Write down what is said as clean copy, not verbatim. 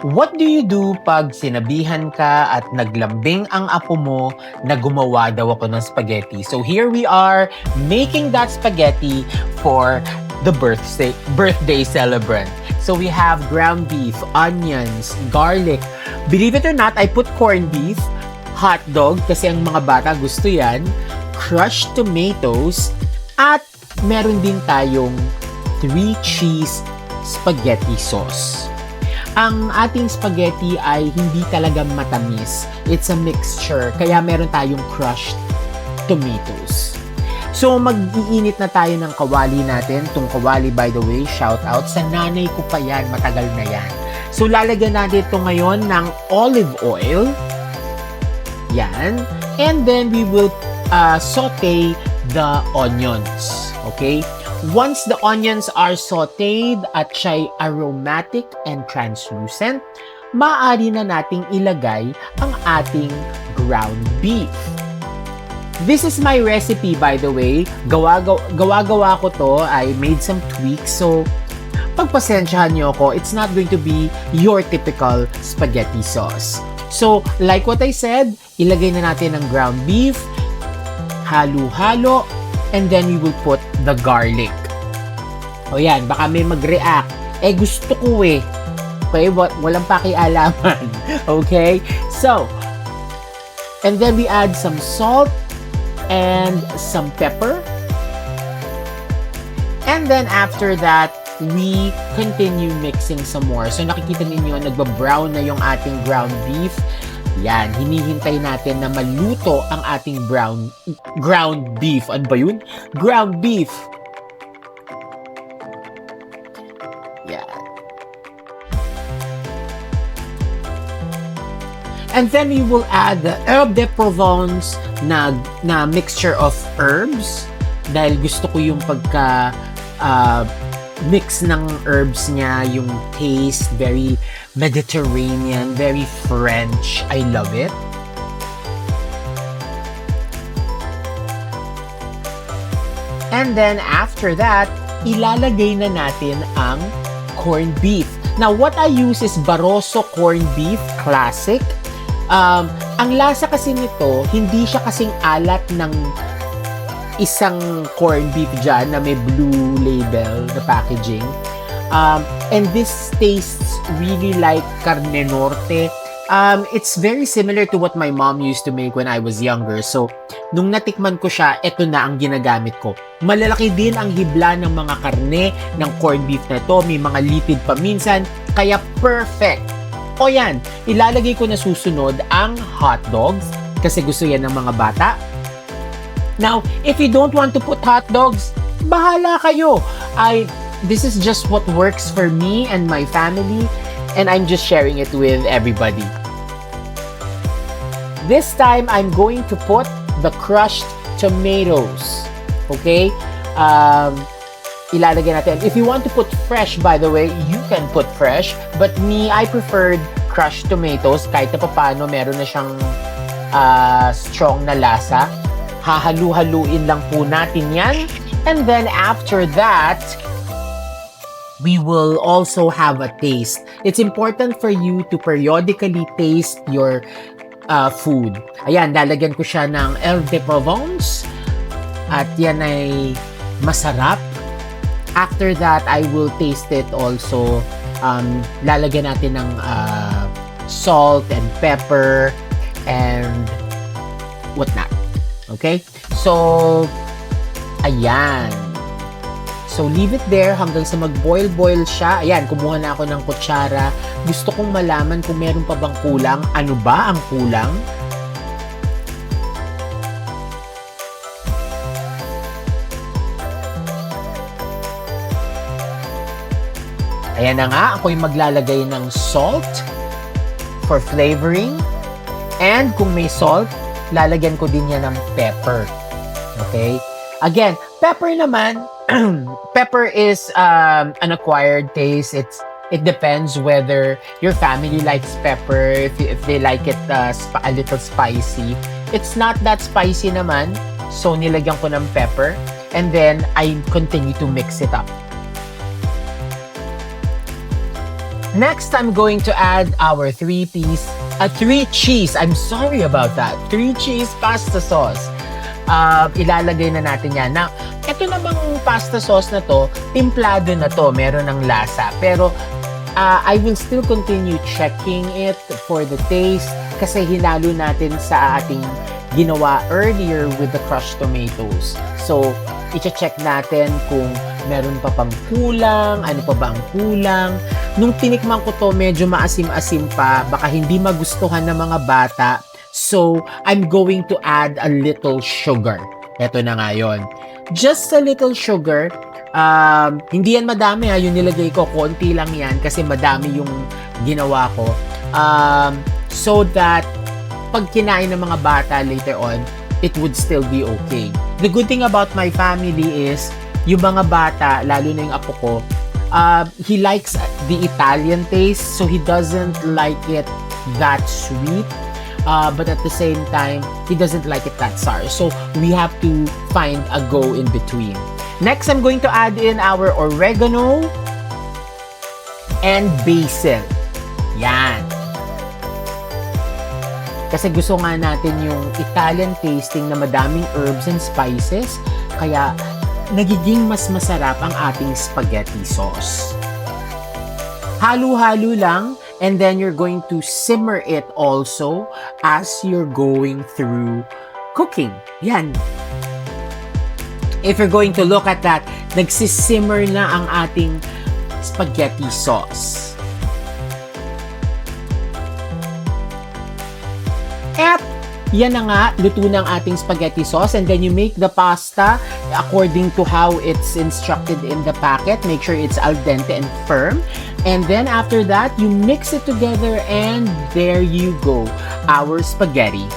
What do you do pag sinabihan ka at naglambing ang apo mo na gumawa daw ako ng spaghetti? So here we are making that spaghetti for the birthday celebrant. So we have ground beef, onions, garlic. Believe it or not, I put corned beef, hot dog kasi ang mga bata gusto yan, crushed tomatoes, at meron din tayong 3 cheese spaghetti sauce. Ang ating spaghetti ay hindi talaga matamis. It's a mixture, kaya meron tayong crushed tomatoes. So, mag-iinit na tayo ng kawali natin. Itong kawali, by the way, shout out sa nanay ko pa yan, matagal na yan. So, lalagyan natin ito ngayon ng olive oil. Yan. And then, we will saute the onions. Okay? Once the onions are sauteed at siya'y aromatic and translucent, maaari na nating ilagay ang ating ground beef. This is my recipe, by the way. Gawa-gawa ko to. I made some tweaks. So, pagpasensyahan nyo ako, it's not going to be your typical spaghetti sauce. So, like what I said, ilagay na natin ang ground beef, halo-halo, and then we will put the garlic. O yan, baka may mag-react. Gusto ko eh. Okay, walang pakialaman. Okay? So, and then we add some salt and some pepper. And then after that, we continue mixing some more. So, nakikita ninyo, nagba-brown na yung ating ground beef. Yan, hinihintay natin na maluto ang ating ground beef. Ano ba yun? Ground beef. Yan. And then we will add the herbe de Provence na mixture of herbs. Dahil gusto ko yung pagka mix ng herbs niya, yung taste, very Mediterranean, very French. I love it. And then after that, ilalagay na natin ang corned beef. Now, what I use is Barroso corned beef classic. Ang lasa kasi nito, hindi siya kasing alat ng isang corned beef dyan na may blue label na packaging. And this tastes really like carne norte. It's very similar to what my mom used to make when I was younger. So, nung natikman ko siya, ito na ang ginagamit ko. Malalaki din ang hibla ng mga karne ng corned beef na to. May mga lipid pa minsan. Kaya perfect. O yan, ilalagay ko na susunod ang hot dogs kasi gusto yan ng mga bata. Now, if you don't want to put hot dogs, bahala kayo. This is just what works for me and my family, and I'm just sharing it with everybody. This time, I'm going to put the crushed tomatoes. Okay? Ilalagay natin. If you want to put fresh, by the way, you can put fresh. But me, I preferred crushed tomatoes. Kahit na paano, meron na siyang strong na lasa. Hahalu-haluin lang po natin yan. And then after that, we will also have a taste. It's important for you to periodically taste your food. Ayan, lalagyan ko siya ng herbe de Provence. At yan ay masarap. After that, I will taste it also. Lalagyan natin ng salt and pepper and whatnot. Okay? So, ayan. So, leave it there hanggang sa mag-boil-boil siya. Ayan, kumuha na ako ng kutsara. Gusto kong malaman kung meron pa bang kulang. Ano ba ang kulang? Ayan na nga, ako yung maglalagay ng salt for flavoring. And kung may salt, lalagyan ko din yan ng pepper. Okay? Again, pepper naman, pepper is an acquired taste. It depends whether your family likes pepper, if they like it a little spicy. It's not that spicy naman, so nilagyan ko ng pepper. And then, I continue to mix it up. Next, I'm going to add our 3 cheese, I'm sorry about that, 3 cheese pasta sauce. Ilalagay na natin yan. Now, ito namang pasta sauce na to, timplado na to, meron ng lasa. Pero, I will still continue checking it for the taste kasi hinalo natin sa ating ginawa earlier with the crushed tomatoes. So, i-check natin kung meron pa pang kulang, ano pa ba ang kulang. Nung tinikman ko to, medyo maasim-asim pa, baka hindi magustuhan ng mga bata. So, I'm going to add a little sugar. Ito na nga yun. Just a little sugar. Hindi yan madami ha, yung nilagay ko, konti lang yan kasi madami yung ginawa ko. So that pag kinain ng mga bata later on, it would still be okay. The good thing about my family is, yung mga bata, lalo na yung apo ko, he likes the Italian taste, so he doesn't like it that sweet. But at the same time, he doesn't like it that sour. So we have to find a go in between. Next, I'm going to add in our oregano and basil. Yan. Kasi gusto nga natin yung Italian tasting na madaming herbs and spices. Kaya nagiging mas masarap ang ating spaghetti sauce. Halo-halo lang. And then you're going to simmer it also as you're going through cooking. Yan. If you're going to look at that, nagsisimmer na ang ating spaghetti sauce. At yan na nga, luto ng ating spaghetti sauce. And then you make the pasta according to how it's instructed in the packet. Make sure it's al dente and firm. And then after that, you mix it together and there you go, our spaghetti.